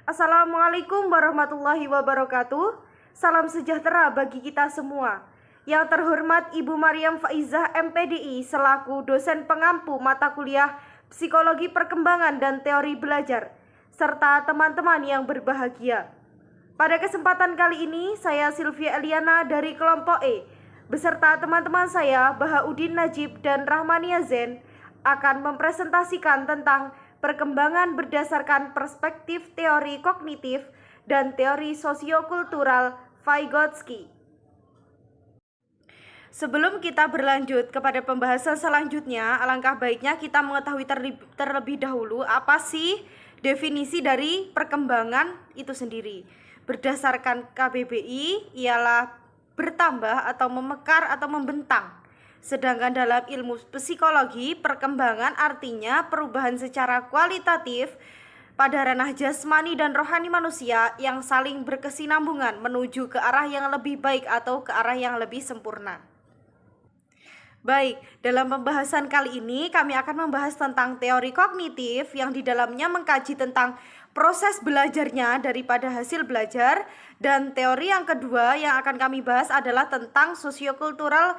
Assalamualaikum warahmatullahi wabarakatuh. Salam sejahtera bagi kita semua. Yang terhormat Ibu Maryam Faizah MPDI selaku dosen pengampu mata kuliah Psikologi Perkembangan dan Teori Belajar, serta teman-teman yang berbahagia. Pada kesempatan kali ini, saya Sylvia Eliana dari kelompok E beserta teman-teman saya Bahaudin Najib dan Rahmania Zen akan mempresentasikan tentang perkembangan berdasarkan perspektif teori kognitif dan teori sosiokultural Vygotsky. Sebelum kita berlanjut kepada pembahasan selanjutnya, alangkah baiknya kita mengetahui terlebih dahulu apa sih definisi dari perkembangan itu sendiri. Berdasarkan KBBI ialah bertambah atau memekar atau membentang. Sedangkan dalam ilmu psikologi, perkembangan artinya perubahan secara kualitatif pada ranah jasmani dan rohani manusia yang saling berkesinambungan menuju ke arah yang lebih baik atau ke arah yang lebih sempurna. Baik, dalam pembahasan kali ini kami akan membahas tentang teori kognitif yang di dalamnya mengkaji tentang proses belajarnya daripada hasil belajar, dan teori yang kedua yang akan kami bahas adalah tentang sosiokultural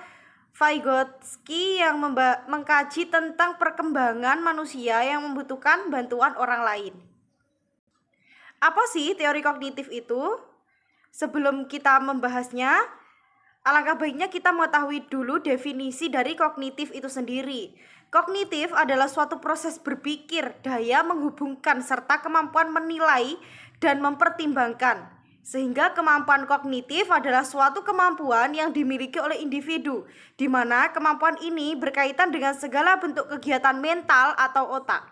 Vygotsky yang mengkaji tentang perkembangan manusia yang membutuhkan bantuan orang lain. Apa sih teori kognitif itu? Sebelum kita membahasnya, alangkah baiknya kita mengetahui dulu definisi dari kognitif itu sendiri. Kognitif adalah suatu proses berpikir, daya menghubungkan, serta kemampuan menilai dan mempertimbangkan. Sehingga kemampuan kognitif adalah suatu kemampuan yang dimiliki oleh individu, di mana kemampuan ini berkaitan dengan segala bentuk kegiatan mental atau otak.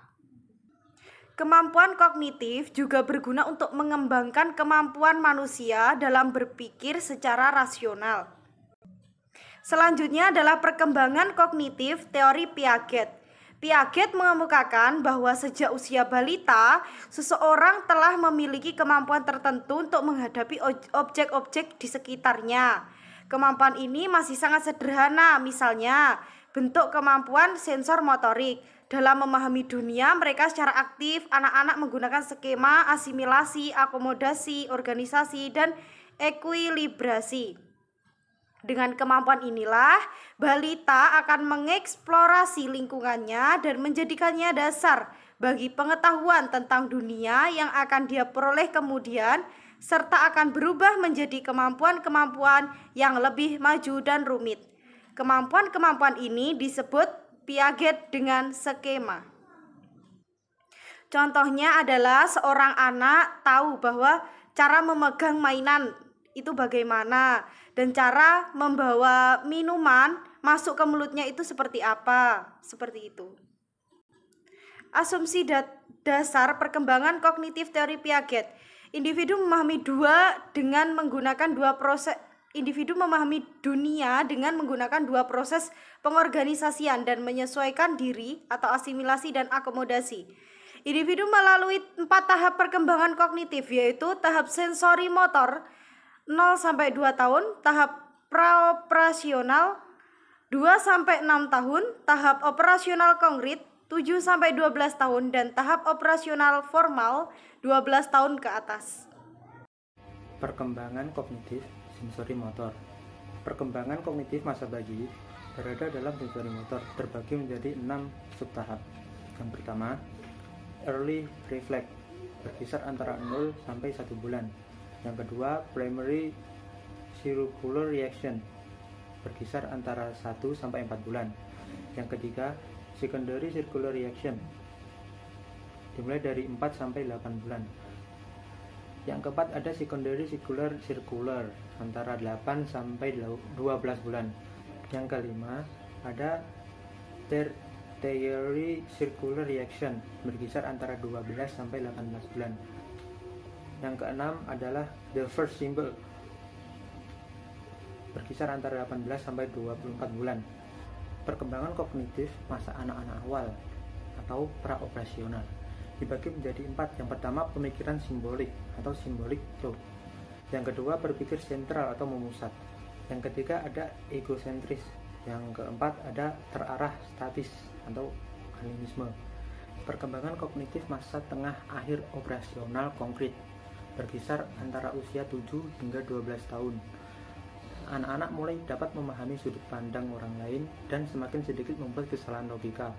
Kemampuan kognitif juga berguna untuk mengembangkan kemampuan manusia dalam berpikir secara rasional. Selanjutnya adalah perkembangan kognitif teori Piaget. Piaget mengemukakan bahwa sejak usia balita, seseorang telah memiliki kemampuan tertentu untuk menghadapi objek-objek di sekitarnya. Kemampuan ini masih sangat sederhana, misalnya bentuk kemampuan sensor motorik. Dalam memahami dunia, mereka secara aktif, anak-anak menggunakan skema, asimilasi, akomodasi, organisasi, dan ekuilibrasi. Dengan kemampuan inilah, balita akan mengeksplorasi lingkungannya dan menjadikannya dasar bagi pengetahuan tentang dunia yang akan dia peroleh kemudian, serta akan berubah menjadi kemampuan-kemampuan yang lebih maju dan rumit. Kemampuan-kemampuan ini disebut Piaget dengan skema. Contohnya adalah seorang anak tahu bahwa cara memegang mainan itu bagaimana, dan cara membawa minuman masuk ke mulutnya itu seperti apa, seperti itu. Asumsi dasar perkembangan kognitif teori Piaget. Individu memahami dunia dengan menggunakan dua proses pengorganisasian dan menyesuaikan diri atau asimilasi dan akomodasi. Individu melalui 4 tahap perkembangan kognitif, yaitu tahap sensori motor 0-2 tahun, tahap praoperasional 2-6 tahun, tahap operasional konkret 7-12 tahun, dan tahap operasional formal 12 tahun ke atas. Perkembangan kognitif sensori motor. Perkembangan kognitif masa bayi berada dalam sensori motor terbagi menjadi 6 subtahap. Yang pertama, early reflex berkisar antara 0 sampai 1 bulan. Yang kedua, primary circular reaction berkisar antara 1 sampai 4 bulan. Yang ketiga, secondary circular reaction dimulai dari 4 sampai 8 bulan. Yang keempat, ada secondary circular antara 8 sampai 12 bulan. Yang kelima, ada tertiary circular reaction berkisar antara 12 sampai 18 bulan. Yang keenam adalah the first symbol berkisar antara 18 sampai 24 bulan. Perkembangan kognitif masa anak-anak awal atau praoperasional dibagi menjadi 4. Yang pertama, pemikiran simbolik atau symbolic thought. Yang kedua, berpikir sentral atau memusat. Yang ketiga, ada egosentris. Yang keempat, ada terarah statis atau animisme. Perkembangan kognitif masa tengah akhir operasional konkret berkisar antara usia 7 hingga 12 tahun. Anak-anak mulai dapat memahami sudut pandang orang lain dan semakin sedikit membuat kesalahan logika.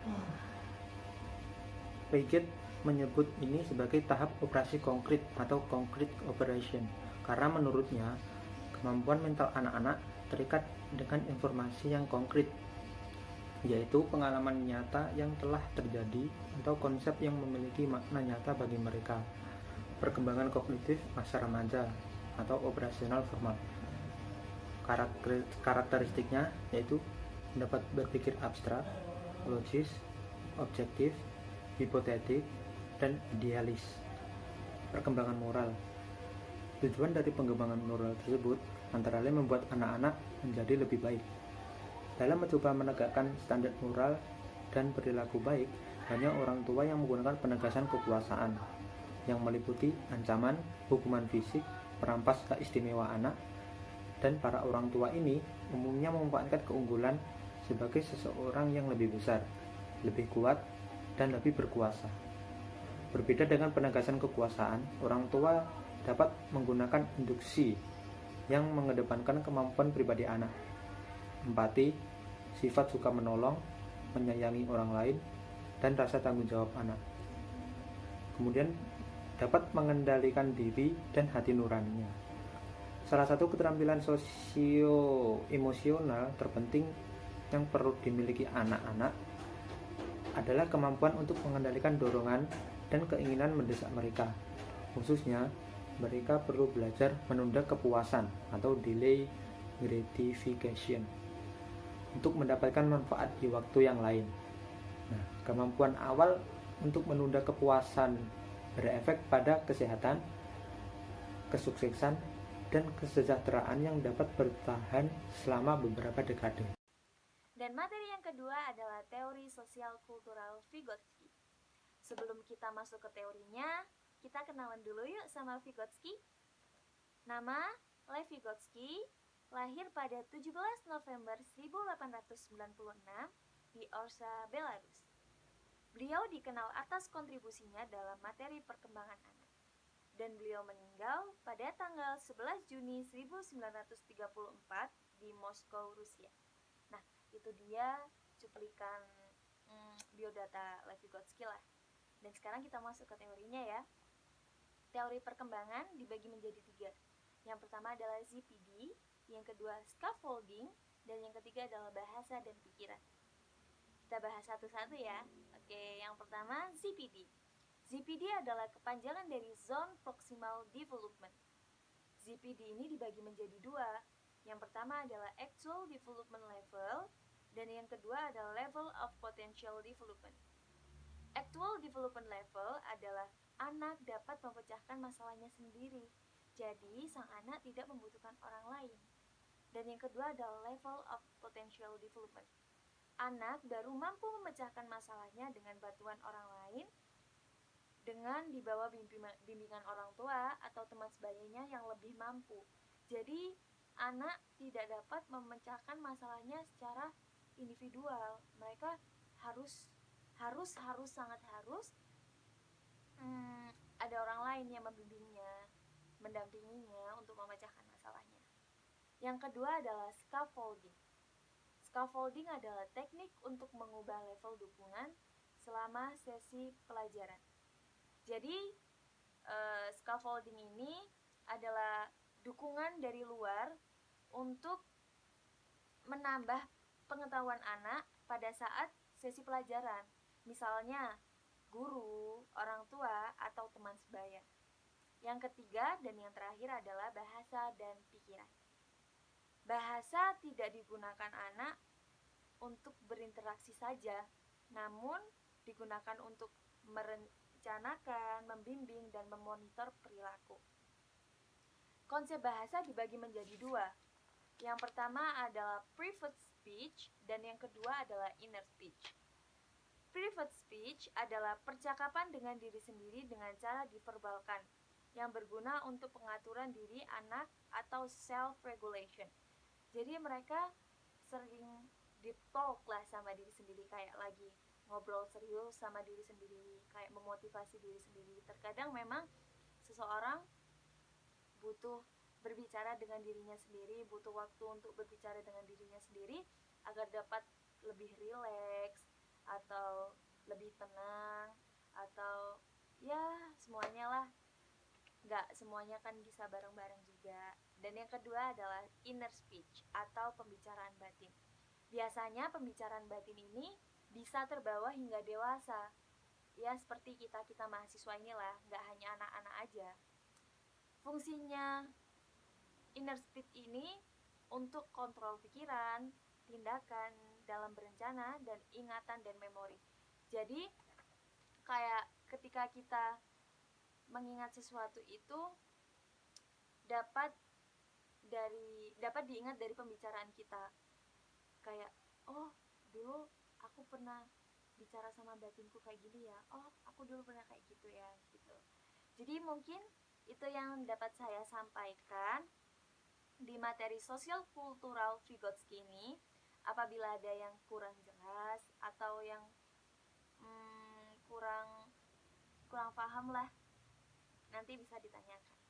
Piaget menyebut ini sebagai tahap operasi konkret atau concrete operation karena menurutnya kemampuan mental anak-anak terikat dengan informasi yang konkret, yaitu pengalaman nyata yang telah terjadi atau konsep yang memiliki makna nyata bagi mereka. Perkembangan kognitif masa remaja atau operasional formal, karakteristiknya yaitu dapat berpikir abstrak, logis, objektif, hipotetik, dan idealis. Perkembangan moral. Tujuan dari pengembangan moral tersebut antara lain membuat anak-anak menjadi lebih baik. Dalam mencoba menegakkan standar moral dan perilaku baik, banyak orang tua yang menggunakan penegasan kekuasaan yang meliputi ancaman, hukuman fisik, perampas keistimewaan anak, dan para orang tua ini umumnya memanfaatkan keunggulan sebagai seseorang yang lebih besar, lebih kuat, dan lebih berkuasa. Berbeda dengan penegasan kekuasaan, orang tua dapat menggunakan induksi yang mengedepankan kemampuan pribadi anak, empati, sifat suka menolong, menyayangi orang lain, dan rasa tanggung jawab anak. Kemudian dapat mengendalikan diri dan hati nuraninya. Salah satu keterampilan sosio-emosional terpenting yang perlu dimiliki anak-anak adalah kemampuan untuk mengendalikan dorongan dan keinginan mendesak mereka. Khususnya, mereka perlu belajar menunda kepuasan atau delay gratification untuk mendapatkan manfaat di waktu yang lain. Nah, kemampuan awal untuk menunda kepuasan berefek pada kesehatan, kesuksesan, dan kesejahteraan yang dapat bertahan selama beberapa dekade. Dan materi yang kedua adalah teori sosial kultural Vygotsky. Sebelum kita masuk ke teorinya, kita kenalan dulu yuk sama Vygotsky. Nama Lev Vygotsky lahir pada 17 November 1896 di Orsa, Belarus. Beliau dikenal atas kontribusinya dalam materi perkembangan anak. Dan beliau meninggal pada tanggal 11 Juni 1934 di Moskow, Rusia. Nah, itu dia cuplikan biodata Lev Vygotsky lah. Dan sekarang kita masuk ke teorinya ya. Teori perkembangan dibagi menjadi 3. Yang pertama adalah ZPD, yang kedua scaffolding, dan yang ketiga adalah bahasa dan pikiran. Kita bahas satu-satu ya. Oke, yang pertama ZPD. ZPD adalah kepanjangan dari Zone Proximal Development. ZPD ini dibagi menjadi 2. Yang pertama adalah Actual Development Level, dan yang kedua adalah Level of Potential Development. Actual Development Level adalah anak dapat memecahkan masalahnya sendiri, jadi sang anak tidak membutuhkan orang lain. Dan yang kedua adalah Level of Potential Development. Anak baru mampu memecahkan masalahnya dengan bantuan orang lain, dengan di bawah bimbingan orang tua atau teman sebayanya yang lebih mampu. Jadi anak tidak dapat memecahkan masalahnya secara individual. Mereka harus sangat harus ada orang lain yang membimbingnya, mendampinginya untuk memecahkan masalahnya. Yang kedua adalah scaffolding. Scaffolding adalah teknik untuk mengubah level dukungan selama sesi pelajaran. Jadi, scaffolding ini adalah dukungan dari luar untuk menambah pengetahuan anak pada saat sesi pelajaran. Misalnya, guru, orang tua, atau teman sebaya. Yang ketiga dan yang terakhir adalah bahasa dan pikiran. Bahasa tidak digunakan anak untuk berinteraksi saja, namun digunakan untuk merencanakan, membimbing, dan memonitor perilaku. Konsep bahasa dibagi menjadi 2. Yang pertama adalah private speech dan yang kedua adalah inner speech. Private speech adalah percakapan dengan diri sendiri dengan cara diverbalkan, yang berguna untuk pengaturan diri anak atau self-regulation. Jadi mereka sering deep talk lah sama diri sendiri, kayak lagi ngobrol serius sama diri sendiri, kayak memotivasi diri sendiri. Terkadang memang seseorang butuh berbicara dengan dirinya sendiri, butuh waktu untuk berbicara dengan dirinya sendiri agar dapat lebih rileks atau lebih tenang, atau ya semuanya lah. Nggak semuanya kan bisa bareng-bareng juga. Dan yang kedua adalah inner speech atau pembicaraan batin. Biasanya pembicaraan batin ini bisa terbawa hingga dewasa. Ya seperti kita mahasiswa inilah, nggak hanya anak-anak aja. Fungsinya inner speech ini untuk kontrol pikiran, tindakan dalam berencana, dan ingatan dan memori. Jadi kayak ketika kita mengingat sesuatu itu dapat diingat dari pembicaraan kita. Kayak, oh dulu aku pernah bicara sama batinku kayak gini ya, oh aku dulu pernah kayak gitu ya, gitu. Jadi mungkin itu yang dapat saya sampaikan di materi sosial kultural Vygotsky ini. Apabila ada yang kurang jelas atau yang kurang paham lah, nanti bisa ditanyakan.